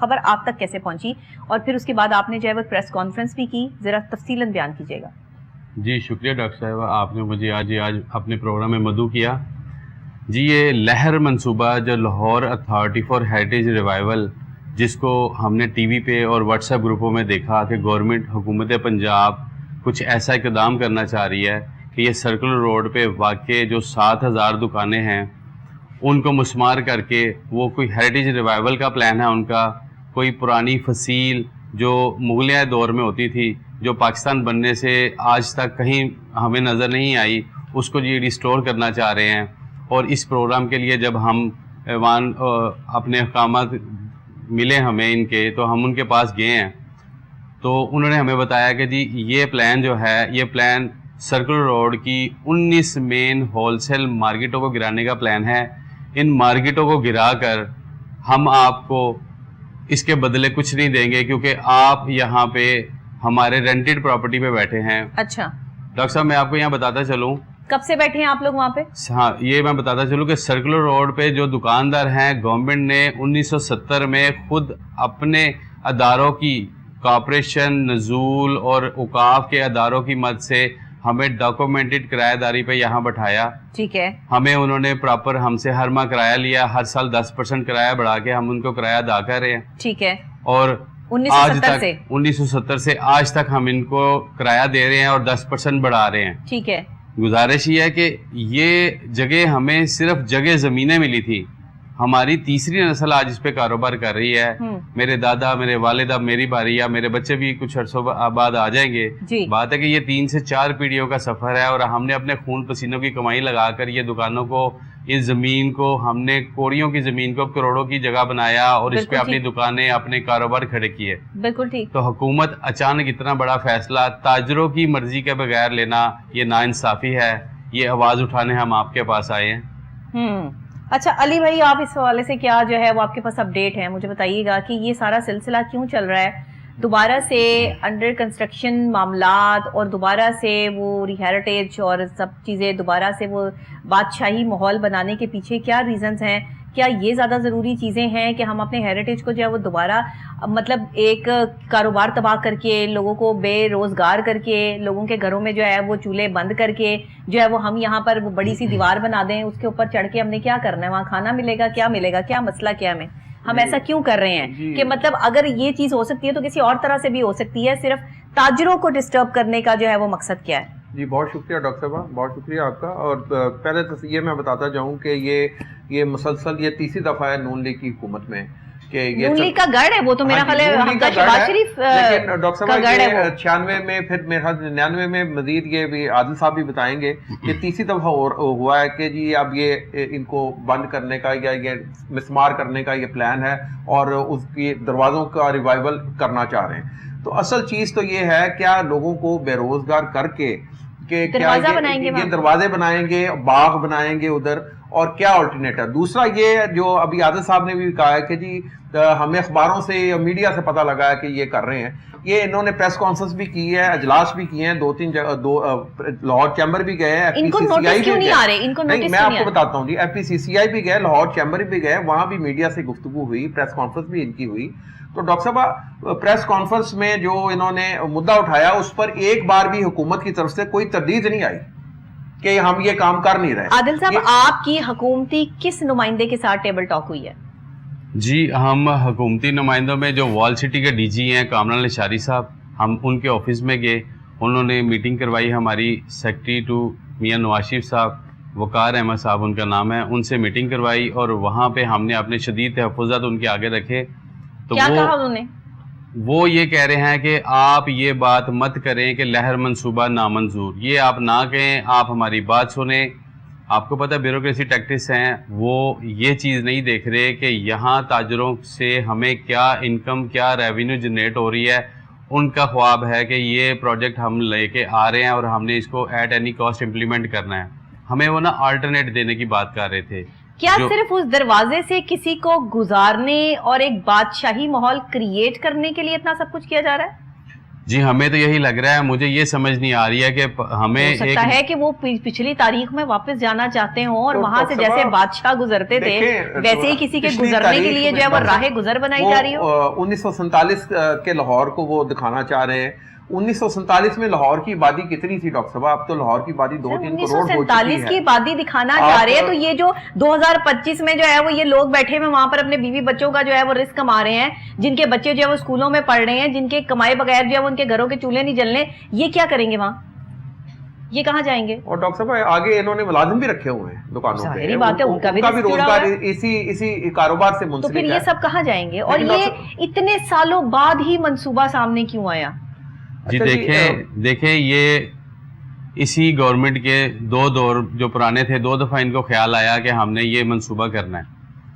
خبر آپ تک کیسے پہنچی اور پھر اس کے بعد آپ نے جو ہے وہ پریس کانفرنس بھی کی, ذرا تفصیلاً بیان کیجیے گا. جی شکریہ ڈاکٹر صاحبہ, آپ نے مجھے آج اپنے پروگرام میں مدعو کیا. جی یہ لہر منصوبہ جو Lahore authority for heritage revival, جس کو ہم نے ٹی وی پہ اور واٹس ایپ گروپوں میں دیکھا کہ گورنمنٹ حکومت پنجاب کچھ ایسا اقدام کرنا چاہ رہی ہے کہ یہ سرکل روڈ پہ واقع جو 7,000 دکانیں ہیں ان کو مسمار کر کے وہ کوئی ہیریٹیج ریوائول کا پلان ہے ان کا, کوئی پرانی فصیل جو مغلیہ دور میں ہوتی تھی جو پاکستان بننے سے آج تک کہیں ہمیں نظر نہیں آئی, اس کو یہ ریسٹور کرنا چاہ رہے ہیں. اور اس پروگرام کے لیے جب ہم ایوان اپنے احکامات ملے ہمیں ان کے, تو ہم ان کے پاس گئے ہیں تو انہوں نے ہمیں بتایا کہ جی یہ پلان جو ہے یہ پلان سرکل روڈ کی 19 مین ہول سیل مارکیٹوں کو گرانے کا پلان ہے. ان مارکیٹوں کو گرا کر ہم آپ کو اس کے بدلے کچھ نہیں دیں گے کیونکہ آپ یہاں پہ ہمارے رینٹڈ پراپرٹی پہ بیٹھے ہیں. اچھا ڈاکٹر صاحب میں آپ کو یہاں بتاتا چلوں, کب سے بیٹھے ہیں آپ لوگ وہاں پہ؟ ہاں یہ میں بتاتا چلوں کہ سرکولر روڈ پہ جو دکاندار ہیں گورنمنٹ نے 1970 میں خود اپنے اداروں کی کارپوریشن, نزول اور اوقاف کے اداروں کی مدد سے ہمیں ڈاکومنٹڈ کرایہ داری پہ یہاں بٹھایا. ٹھیک ہے. ہمیں انہوں نے پراپر ہم سے ہر ماہ کرایہ لیا, ہر سال 10% کرایہ بڑھا کے ہم ان کو کرایہ ادا کر رہے ہیں. ٹھیک ہے. اور 1970 سے آج تک ہم ان کو کرایہ دے رہے ہیں اور 10% بڑھا رہے ہیں. ٹھیک ہے. گزارش یہ ہے کہ یہ جگہ ہمیں صرف جگہ زمینیں ملی تھی, ہماری تیسری نسل آج اس پہ کاروبار کر رہی ہے. میرے دادا, میرے والد, اب میری باری, یا میرے بچے بھی کچھ عرصوں بعد آ جائیں گے. بات ہے کہ یہ 3 سے 4 پیڑھیوں کا سفر ہے اور ہم نے اپنے خون پسینوں کی کمائی لگا کر یہ دکانوں کو, اس زمین کو, ہم نے کوڑیوں کی زمین کو کروڑوں کی جگہ بنایا اور اس پہ اپنی دکانیں, اپنے کاروبار کھڑے کیے. بالکل ٹھیک. تو حکومت اچانک اتنا بڑا فیصلہ تاجروں کی مرضی کے بغیر لینا یہ ناانصافی ہے. یہ آواز اٹھانے ہم آپ کے پاس آئے ہیں. اچھا علی بھائی, آپ اس حوالے سے کیا جو ہے وہ آپ کے پاس اپڈیٹ ہے, مجھے بتائیے گا کہ یہ سارا سلسلہ کیوں چل رہا ہے دوبارہ سے انڈر کنسٹرکشن معاملات اور دوبارہ سے وہ ہیریٹیج اور سب چیزیں دوبارہ سے وہ بادشاہی ماحول بنانے کے پیچھے کیا ریزنز ہیں؟ کیا یہ زیادہ ضروری چیزیں ہیں کہ ہم اپنے ہیریٹیج کو جو ہے وہ دوبارہ مطلب ایک کاروبار تباہ کر کے, لوگوں کو بے روزگار کر کے, لوگوں کے گھروں میں جو ہے وہ چولہے بند کر کے جو ہے وہ ہم یہاں پر وہ بڑی سی دیوار بنا دیں, اس کے اوپر چڑھ کے ہم نے کیا کرنا ہے, وہاں کھانا ملے گا, کیا ملے گا, کیا مسئلہ کیا ہم ایسا کیوں کر رہے ہیں کہ مطلب اگر یہ چیز ہو سکتی ہے تو کسی اور طرح سے بھی ہو سکتی ہے, صرف تاجروں کو ڈسٹرب کرنے کا جو ہے وہ مقصد کیا ہے؟ جی بہت شکریہ ڈاکٹر صاحبہ, بہت شکریہ آپ کا. اور پہلے تو یہ میں بتاتا جاؤں کہ یہ مسلسل یہ تیسری دفعہ ہے نون لیگ کی حکومت میں کہ یہ نون لیگ کا گڑ ہے وہ, تو میرا خیال ہے شہباز شریف کا گڑ ہے. 96 میں پھر میرے خیال 99 میں مزید یہ بھی عادل صاحب بھی بتائیں گے کہ تیسری دفعہ ہوا ہے کہ جی اب یہ ان کو بند کرنے کا یا یہ مسمار کرنے کا یہ پلان ہے اور اس کی دروازوں کا ریوائول کرنا چاہ رہے ہیں. تو اصل چیز تو یہ ہے کیا لوگوں کو بے روزگار کر کے کہ کیا یہ دروازے بنائیں گے, باغ بنائیں گے ادھر, اور کیا آلٹرنیٹ ہے. دوسرا یہ جو ابھی عادل صاحب نے بھی کہا ہے کہ جی ہمیں اخباروں سے یا میڈیا سے پتہ لگا ہے کہ یہ کر رہے ہیں. یہ انہوں نے پریس کانفرنس بھی کی ہے, اجلاس بھی کیے ہیں, 2-3 جگہ, لاہور چیمبر بھی گئے ہیں, ان کو نوٹس کیوں نہیں آ رہے, ان کو نوٹس میں آپ کو بتاتا ہوں جی, FPCCI بھی گئے, لاہور چیمبر بھی گئے, وہاں بھی میڈیا سے گفتگو ہوئی, پریس کانفرنس بھی ان کی ہوئی. تو ڈاکٹر صاحب پریس کانفرنس میں جو انہوں نے مدعا اٹھایا اس پر ایک بار بھی حکومت کی طرف سے کوئی تردید نہیں آئی کہ ہم یہ کام کر نہیں رہے. عادل صاحب آپ کی حکومتی کس نمائندے کے ساتھ ٹیبل ٹاک ہوئی ہے؟ جی ہم حکومتی نمائندوں میں جو وال سٹی کے ڈی جی ہیں کامران لشاری صاحب, ہم ان کے آفس میں گئے, انہوں نے میٹنگ کروائی. ہماری سیکرٹری ٹو میاں نواز شریف صاحب, وقار احمد صاحب ان کا نام ہے, ان سے میٹنگ کروائی اور وہاں پہ ہم نے اپنے شدید تحفظات ان کے آگے رکھے. تو کیا کہا انہوں نے؟ وہ یہ کہہ رہے ہیں کہ آپ یہ بات مت کریں کہ لہر منصوبہ نامنظور, یہ آپ نہ کہیں, آپ ہماری بات سنیں. آپ کو پتہ بیوروکریسی ٹیکٹکس ہیں, وہ یہ چیز نہیں دیکھ رہے کہ یہاں تاجروں سے ہمیں کیا انکم, کیا ریونیو جنریٹ ہو رہی ہے. ان کا خواب ہے کہ یہ پروجیکٹ ہم لے کے آ رہے ہیں اور ہم نے اس کو ایٹ اینی کاسٹ امپلیمنٹ کرنا ہے. ہمیں وہ نا آلٹرنیٹ دینے کی بات کر رہے تھے. کیا صرف اس دروازے سے کسی کو گزارنے اور ایک بادشاہی ماحول کریٹ کرنے کے لیے اتنا سب کچھ کیا جا رہا ہے؟ جی ہمیں تو یہی لگ رہا ہے, مجھے یہ سمجھ نہیں آ رہی ہے کہ ہمیں ہو سکتا ہے کہ وہ پچھلی تاریخ میں واپس جانا چاہتے ہوں اور وہاں سے جیسے بادشاہ گزرتے تھے ویسے ہی کسی کے گزرنے کے لیے جو ہے وہ راہ گزر بنائی جا رہی ہو. 1947 کے لاہور کو وہ دکھانا چاہ رہے ہیں. 1947 میں لاہور کی آبادی کتنی تھی ڈاکٹر صاحب؟ اب تو لاہور کی آبادی 2-3 کروڑ ہو چکی ہے. 1947 کی آبادی دکھانا چاہ رہے ہیں, تو یہ جو 2025 میں جو ہے وہ یہ لوگ بیٹھے ہوئے وہاں پر اپنے بیوی بچوں کا جو ہے وہ رزق کما رہے ہیں, جن کے بچے جو ہے وہ اسکولوں میں پڑھ رہے ہیں, جن کے کمائے بغیر جو ہے وہ ان کے گھروں کے چولہے نہیں جلنے, یہ کیا کریں گے وہاں؟ یہ کہاں جائیں گے؟ اور ڈاکٹر صاحب آگے انہوں نے ملازم بھی رکھے ہوئے ہیں دکانوں پہ, ظاہری بات ہے ان کا بھی روزگار اسی کاروبار سے منسلک ہے. تو پھر یہ سب کہاں جائیں گے؟ اور یہ اتنے سالوں بعد ہی منصوبہ سامنے کیوں آیا؟ جی دیکھیں یہ اسی گورنمنٹ کے 2 دور جو پرانے تھے, 2 دفعہ ان کو خیال آیا کہ ہم نے یہ منصوبہ کرنا ہے.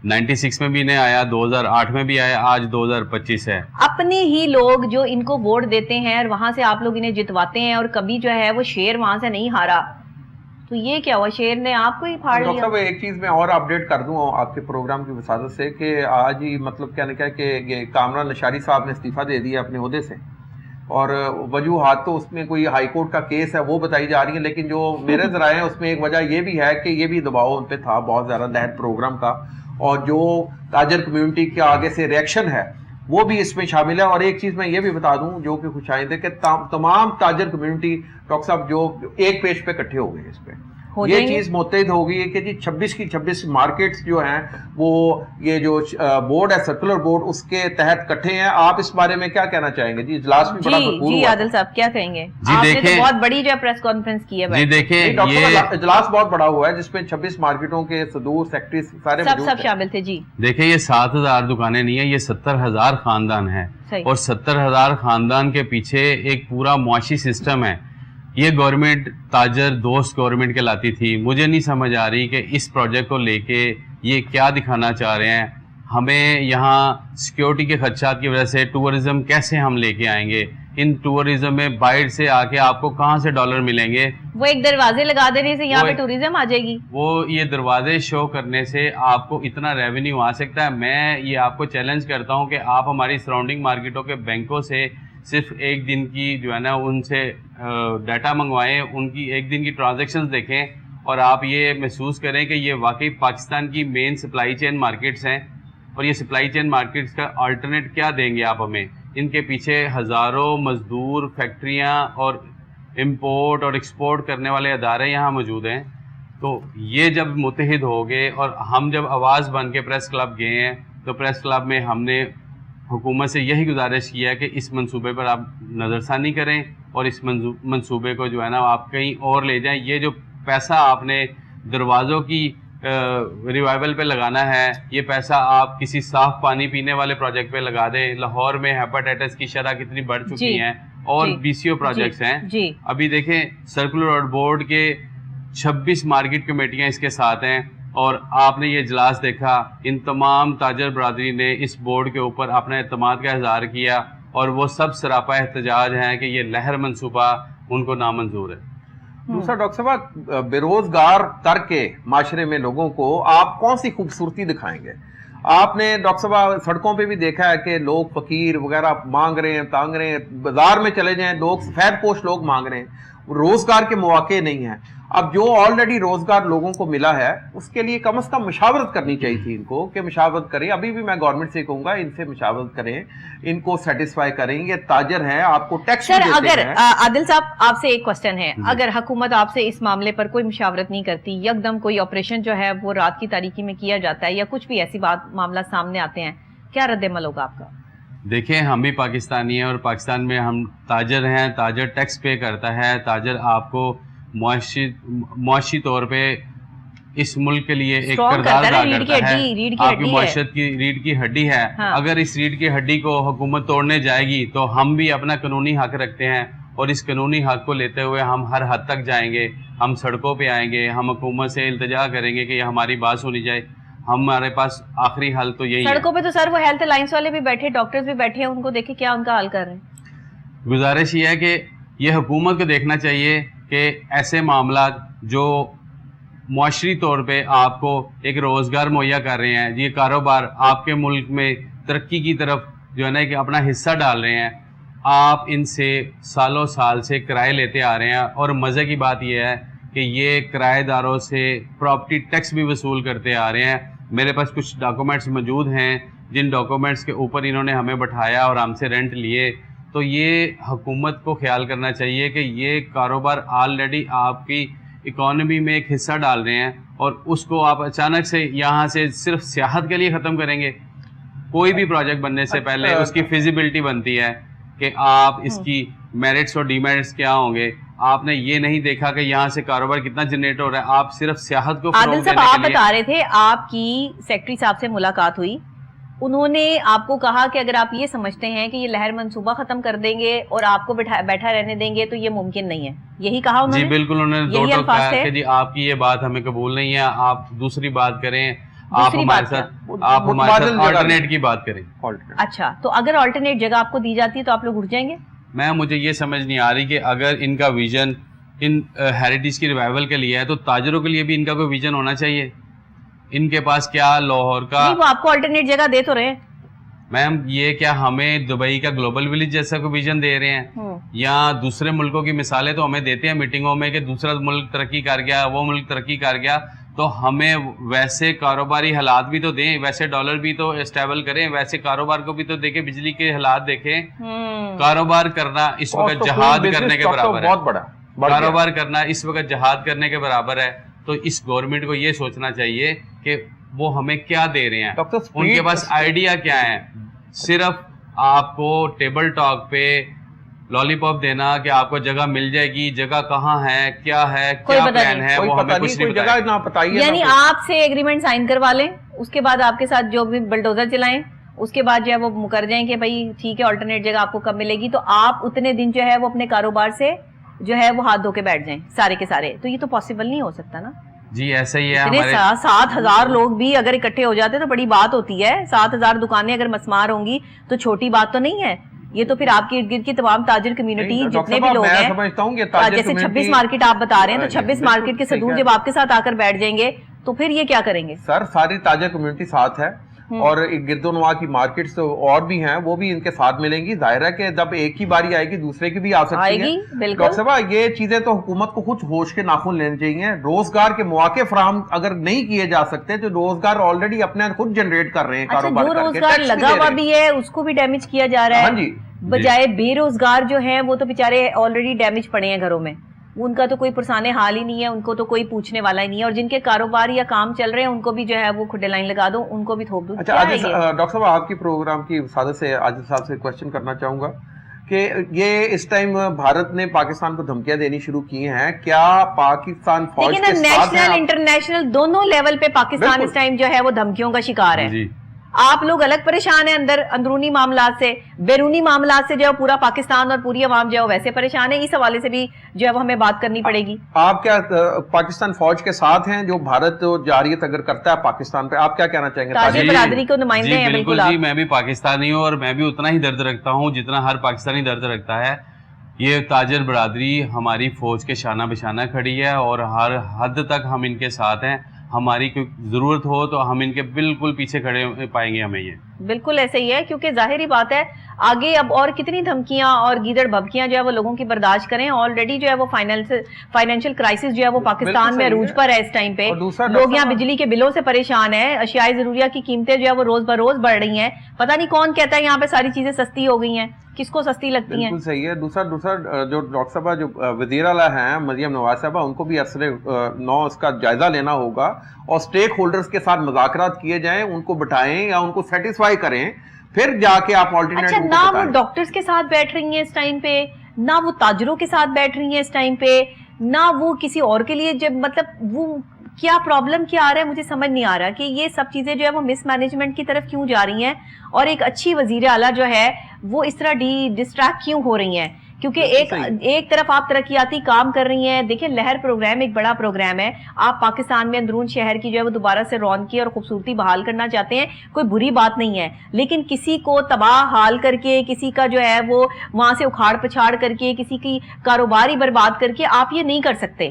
96 میں بھی انہیں آیا, 2008 میں بھی آیا, آج 2025 ہے. اپنے ہی لوگ جو ان کو ووٹ دیتے ہیں اور وہاں سے آپ لوگ انہیں جتواتے ہیں, اور کبھی جو ہے وہ شیر وہاں سے نہیں ہارا, تو یہ کیا ہوا؟ شیر نے آپ کو ہی پھاڑ لیا. ڈاکٹر صاحب ایک چیز میں اور اپڈیٹ کر دوں آپ کے پروگرام کی وسادت سے کہ آج ہی مطلب کیا کہا کہ کامران نشاری صاحب نے استعفیٰ دے دیا اپنے عہدے سے, اور وجوہات تو اس میں کوئی ہائی کورٹ کا کیس ہے وہ بتائی جا رہی ہے, لیکن جو میرے ذرائع ہیں اس میں ایک وجہ یہ بھی ہے کہ یہ بھی دباؤ ان پہ تھا بہت زیادہ لہر پروگرام کا, اور جو تاجر کمیونٹی کے آگے سے ریئیکشن ہے وہ بھی اس میں شامل ہے. اور ایک چیز میں یہ بھی بتا دوں جو کہ خوش آئند ہے کہ تمام تاجر کمیونٹی ڈاکٹر صاحب جو ایک پیج پہ اکٹھے ہو گئے اس پہ, یہ چیز متحد ہوگی کہ جی 26 کی 26 مارکیٹس جو ہیں وہ یہ جو بورڈ ہے سرکولر بورڈ اس کے تحت کٹھے ہیں. آپ اس بارے میں کیا کہنا چاہیں گے؟ جی اجلاس بھی بڑا بھرپور جی ہوا. عادل صاحب کیا کہیں گے؟ آپ نے تو بہت بڑی جو پریس کانفرنس کی ہے. جی دیکھیں ڈاکٹر اجلاس بہت بڑا ہوا ہے جس میں 26 مارکیٹوں کے صدور سیکٹری سارے سب شامل تھے. جی دیکھیں یہ 7000 دکانیں نہیں ہیں, یہ 70,000 خاندان ہیں, اور 70,000 خاندان کے پیچھے ایک پورا معاشی سسٹم ہے. یہ گورنمنٹ تاجر دوست گورنمنٹ کہلاتی تھی. مجھے نہیں سمجھ آ رہی کہ اس پروجیکٹ کو لے کے یہ کیا دکھانا چاہ رہے ہیں. ہمیں یہاں سیکیورٹی کے خدشات کی وجہ سے ٹورزم کیسے ہم لے کے آئیں گے؟ ان ٹورزم میں باہر سے آ کے آپ کو کہاں سے ڈالر ملیں گے؟ وہ ایک دروازے لگا دینے سے یہاں پہ ٹورزم آ جائے گی. وہ یہ دروازے شو کرنے سے آپ کو اتنا ریونیو آ سکتا ہے. میں یہ آپ کو چیلنج کرتا ہوں کہ آپ ہماری سراؤنڈنگ مارکیٹوں کے بینکوں سے صرف ایک دن کی جو ہے نا ان سے ڈیٹا منگوائیں, ان کی ایک دن کی ٹرانزیکشنز دیکھیں, اور آپ یہ محسوس کریں کہ یہ واقعی پاکستان کی مین سپلائی چین مارکیٹس ہیں. اور یہ سپلائی چین مارکیٹس کا آلٹرنیٹ کیا دیں گے آپ ہمیں؟ ان کے پیچھے ہزاروں مزدور, فیکٹریاں اور امپورٹ اور ایکسپورٹ کرنے والے ادارے یہاں موجود ہیں. تو یہ جب متحد ہو گئے, اور ہم جب آواز بن کے پریس کلب گئے ہیں, تو پریس کلب میں ہم نے حکومت سے یہی گزارش کیا کہ اس منصوبے پر آپ نظر ثانی کریں, اور اس منصوبے کو جو ہے نا آپ کہیں اور لے جائیں. یہ جو پیسہ آپ نے دروازوں کی ریوائول پہ لگانا ہے, یہ پیسہ آپ کسی صاف پانی پینے والے پروجیکٹ پہ لگا دیں. لاہور میں ہیپاٹائٹس کی شرح کتنی بڑھ چکی ہیں, اور BCO پروجیکٹس ہیں. ابھی دیکھیں سرکولر بورڈ کے 26 مارکیٹ کمیٹیاں اس کے ساتھ ہیں, اور آپ نے یہ اجلاس دیکھا, ان تمام تاجر برادری نے اس بورڈ کے اوپر اپنے اعتماد کا اظہار کیا, اور وہ سب سراپا احتجاج ہیں کہ یہ لہر منصوبہ ان کو نامنظور ہے. دوسرا ڈاکٹر صاحب, بے روزگار کر کے معاشرے میں لوگوں کو آپ کون سی خوبصورتی دکھائیں گے؟ آپ نے ڈاکٹر صاحب سڑکوں پہ بھی دیکھا ہے کہ لوگ فقیر وغیرہ مانگ رہے ہیں, تانگ رہے ہیں. بازار میں چلے جائیں لوگ سفید پوش لوگ مانگ رہے ہیں, روزگار کے مواقع نہیں ہیں. اب جو آلریڈی روزگار لوگوں کو ملا ہے اس کے لیے کم از کم مشاورت کرنی چاہیے تھی ان کو, کہ مشاورت کریں. ابھی بھی میں گورنمنٹ سے کہوں گا ان سے مشاورت کریں, ان کو سیٹسفائی کریں. یہ تاجر ہیں, آپ کو ٹیکس سر. اگر عادل صاحب آپ سے ایک کوسچن ہے, اگر حکومت آپ سے اس معاملے پر کوئی مشاورت نہیں کرتی, یکدم کوئی آپریشن جو ہے وہ رات کی تاریکی میں کیا جاتا ہے, یا کچھ بھی ایسی معاملہ سامنے آتے ہیں, کیا رد عمل ہوگا آپ کا؟ دیکھیں ہم بھی پاکستانی ہیں, اور پاکستان میں ہم تاجر ہیں. تاجر ٹیکس پے کرتا ہے. تاجر آپ کو معاشی طور پہ اس ملک کے لیے ایک کردار ادا کرتا ہے. آپ کی معاشرت کی ریڑھ کی ہڈی ہے. اگر اس ریڑھ کی ہڈی کو حکومت توڑنے جائے گی تو ہم بھی اپنا قانونی حق رکھتے ہیں, اور اس قانونی حق کو لیتے ہوئے ہم ہر حد تک جائیں گے. ہم سڑکوں پہ آئیں گے, ہم حکومت سے التجا کریں گے کہ یہ ہماری بات سنی جائے. ہمارے پاس آخری حل تو یہی ہے. سڑکوں پہ تو سر وہ ہیلتھ لائنس والے بھی بیٹھے, ڈاکٹرز بھی بیٹھے ہیں, ان کو دیکھیں کیا ان کا حل کر رہے ہیں. گزارش یہ ہے کہ یہ حکومت کو دیکھنا چاہیے کہ ایسے معاملات جو معاشری طور پہ آپ کو ایک روزگار مہیا کر رہے ہیں, یہ کاروبار آپ کے ملک میں ترقی کی طرف جو ہے نا کہ اپنا حصہ ڈال رہے ہیں, آپ ان سے سالوں سال سے کرائے لیتے آ رہے ہیں, اور مزے کی بات یہ ہے کہ یہ کرایہ داروں سے پراپرٹی ٹیکس بھی وصول کرتے آ رہے ہیں. میرے پاس کچھ ڈاکومنٹس موجود ہیں جن ڈاکومنٹس کے اوپر انہوں نے ہمیں بٹھایا اور ہم سے رینٹ لیے. تو یہ حکومت کو خیال کرنا چاہیے کہ یہ کاروبار آلریڈی آپ کی اکانومی میں ایک حصہ ڈال رہے ہیں, اور اس کو آپ اچانک سے یہاں سے صرف سیاحت کے لیے ختم کریں گے. کوئی بھی پروجیکٹ بننے سے پہلے اس کی فیزیبلٹی بنتی ہے کہ آپ اس کی میرٹس اور ڈی میرٹس کیا ہوں گے. آپ نے یہ نہیں دیکھا کہ یہاں سے کاروبار کتنا جنریٹ ہو رہا ہے, آپ صرف سیاحت کو عادل صاحب آپ بتا رہے تھے آپ کی سیکرٹری صاحب سے ملاقات ہوئی, انہوں نے آپ کو کہا کہ اگر آپ یہ سمجھتے ہیں کہ یہ لہر منصوبہ ختم کر دیں گے اور آپ کو بیٹھا رہنے دیں گے تو یہ ممکن نہیں ہے, یہی کہا انہوں نے؟ جی بالکل, انہوں نے دو ٹوک کہا کہ جی آپ کی یہ بات ہمیں قبول نہیں ہے, آپ دوسری بات کریں, آپ ہمارے ساتھ آلٹرنیٹ کی بات کریں. اچھا, تو اگر آلٹرنیٹ جگہ آپ کو دی جاتی ہے تو آپ لوگ اٹھ جائیں گے؟ مجھے یہ سمجھ نہیں آ رہی کہ اگر ان کا ویژن ان ہیریٹیج کی ریوائول کے لیے ہے تو تاجروں کے لیے بھی ان کا کوئی ویژن ہونا چاہیے. ان کے پاس کیا لاہور کا, وہ آپ کو آلٹرنیٹ جگہ دے تو رہے ہیں میم, یہ کیا ہمیں دبئی کا گلوبل ولیج جیسا کوئی ویژن دے رہے ہیں, یا دوسرے ملکوں کی مثالیں تو ہمیں دیتے ہیں میٹنگوں میں کہ دوسرا ملک ترقی کر گیا, وہ ملک ترقی کر گیا, تو ہمیں ویسے کاروباری حالات بھی تو دیں, ویسے ڈالر بھی تو اسٹیبل کریں, ویسے کاروبار کو بھی تو دیکھیں, بجلی کے حالات دیکھیں. کاروبار کرنا اس وقت جہاد کرنے کے برابر ہے, کاروبار کرنا اس وقت جہاد کرنے کے برابر ہے. تو اس گورنمنٹ کو یہ سوچنا چاہیے کہ وہ ہمیں کیا دے رہے ہیں, ان کے پاس آئیڈیا کیا ہے. صرف آپ کو ٹیبل ٹاک پہ لالی پاپ دینا کہ آپ کو جگہ مل جائے گی, جگہ کہاں ہے, کیا ہے, کیا پلان ہے, وہ ہمیں کچھ نہیں بتائے. یعنی آپ سے ایگریمنٹ سائن کروا لیں, اس کے بعد آپ کے ساتھ جو بھی بلڈوزر چلائیں, اس کے بعد جو ہے وہ مکر جائیں کہ بھائی ٹھیک ہے آلٹرنیٹ جگہ آپ کو کب ملے گی, تو آپ اتنے دن جو ہے وہ اپنے کاروبار سے جو ہے وہ ہاتھ دھو کے بیٹھ جائیں سارے کے سارے. تو یہ تو پاسبل نہیں ہو سکتا نا. جی ایسا ہی ہے. 7,000 لوگ بھی اگر اکٹھے ہو جاتے تو بڑی بات ہوتی ہے. 7,000 دکانیں اگر مسمار ہوں گی تو چھوٹی بات تو نہیں ہے. یہ تو پھر آپ کے ارد گرد کی تمام تاجر کمیونٹی جتنے بھی لوگ ہیں, جیسے 26 مارکیٹ آپ بتا رہے ہیں, تو 26 مارکیٹ کے صدور جب آپ کے ساتھ آ کر بیٹھ جائیں گے تو پھر یہ کیا کریں گے؟ سر ساری تاجر کمیونٹی ساتھ ہے, اور گرد و نواح کی مارکیٹس اور بھی ہیں, وہ بھی ان کے ساتھ ملیں گی. ظاہر ہے کہ جب ایک کی باری آئے گی دوسرے کی بھی آ سکتی ہے. ڈاکٹر صاحب یہ چیزیں تو حکومت کو کچھ ہوش کے ناخن لینے چاہیے. روزگار کے مواقع فراہم اگر نہیں کیے جا سکتے تو روزگار آلریڈی اپنے خود جنریٹ کر رہے ہیں کاروبار کر کے. روزگار لگا ہوا بھی ہے اس کو بھی ڈیمیج کیا جا رہا ہے, بجائے بے روزگار جو ہیں وہ تو بیچارے آلریڈی ڈیمیج پڑے ہیں گھروں میں, ان کا تو کوئی پرسانے حال ہی نہیں ہے, ان کو تو کوئی پوچھنے والا ہی نہیں ہے. اور جن کے کاروبار یا کام چل رہے ہیں ان کو بھی جو ہے وہ کھڈے لائن لگا دو, ان کو بھی تھوپ دو. اچھا ڈاکٹر صاحب آپ کی پروگرام کی صادق سے عادل صاحب سے کوشچن کرنا چاہوں گا کہ یہ اس ٹائم بھارت نے پاکستان کو دھمکیاں دینی شروع کی ہیں, کیا پاکستان فوج کے ساتھ نیشنل انٹرنیشنل دونوں لیول پہ پاکستان اس ٹائم جو ہے وہ دھمکیوں کا شکار ہے. آپ لوگ الگ پریشان ہیں اندرونی معاملات سے, بیرونی معاملات سے جو ہے پورا پاکستان اور پوری عوام جو ہے ویسے پریشان ہے. اس حوالے سے بھی جو ہے وہ ہمیں بات کرنی پڑے گی. آپ کیا پاکستان فوج کے ساتھ ہیں جو بھارت جاریت اگر کرتا ہے پاکستان پہ, آپ کیا کہنا چاہیں گے؟ تاجر برادری کو نمائندے ہیں. بالکل جی, میں بھی پاکستانی ہوں اور میں بھی اتنا ہی درد رکھتا ہوں جتنا ہر پاکستانی درد رکھتا ہے. یہ تاجر برادری ہماری فوج کے شانہ بشانہ کھڑی ہے اور ہر حد تک ہم ان کے ساتھ ہیں. ہماری کوئی ضرورت ہو تو ہم ان کے بالکل پیچھے کھڑے پائیں گے. ہمیں یہ بالکل ایسے ہی ہے, کیونکہ ظاہری بات ہے آگے اب اور کتنی دھمکیاں اور گیدڑ بھبکیاں جو ہے وہ لوگوں کی برداشت کریں. آلریڈی جو ہے وہ فائنینشیل کرائسس جو ہے وہ پاکستان میں عروج پر ہے اس ٹائم پہ. لوگ یہاں بجلی کے بلوں سے پریشان ہیں, اشیاء ضروریہ کی قیمتیں جو ہے وہ روز بروز بڑھ رہی ہیں. پتہ نہیں کون کہتا ہے یہاں پہ ساری چیزیں سستی ہو گئی ہیں, کس کو سستی لگتی ہیں. بالکل صحیح ہے. دوسرا جو ڈاکٹر صاحبہ جو وزیر اعلیٰ ہیں مریم نواز صاحبہ, ان کو بھی اثر نو اس کا جائزہ لینا ہوگا اور سٹیک ہولڈرز کے ساتھ مذاکرات کیے جائیں, ان کو بٹھائیں یا ان کو سیٹسفائی کریں, پھر جا کے آپ آلٹرنیٹ. اچھا, نہ وہ ڈاکٹرز کے ساتھ بیٹھ رہی ہیں اس ٹائم پہ, نہ وہ تاجروں کے ساتھ بیٹھ رہی ہیں اس ٹائم پہ, نہ وہ کسی اور کے لیے, جب مطلب وہ کیا پرابلم کیا آ رہا ہے مجھے سمجھ نہیں آ رہا کہ یہ سب چیزیں جو ہے وہ مس مینجمنٹ کی طرف کیوں جا رہی ہیں, اور ایک اچھی وزیر اعلیٰ جو ہے وہ اس طرح ڈسٹریکٹ کیوں ہو رہی ہیں. کیونکہ ایک طرف آپ ترقیاتی کام کر رہی ہیں. دیکھیں لہر پروگرام ایک بڑا پروگرام ہے, آپ پاکستان میں اندرون شہر کی جو ہے وہ دوبارہ سے رونقی اور خوبصورتی بحال کرنا چاہتے ہیں, کوئی بری بات نہیں ہے. لیکن کسی کو تباہ حال کر کے, کسی کا جو ہے وہ وہاں سے اکھاڑ پچھاڑ کر کے, کسی کی کاروباری برباد کر کے آپ یہ نہیں کر سکتے.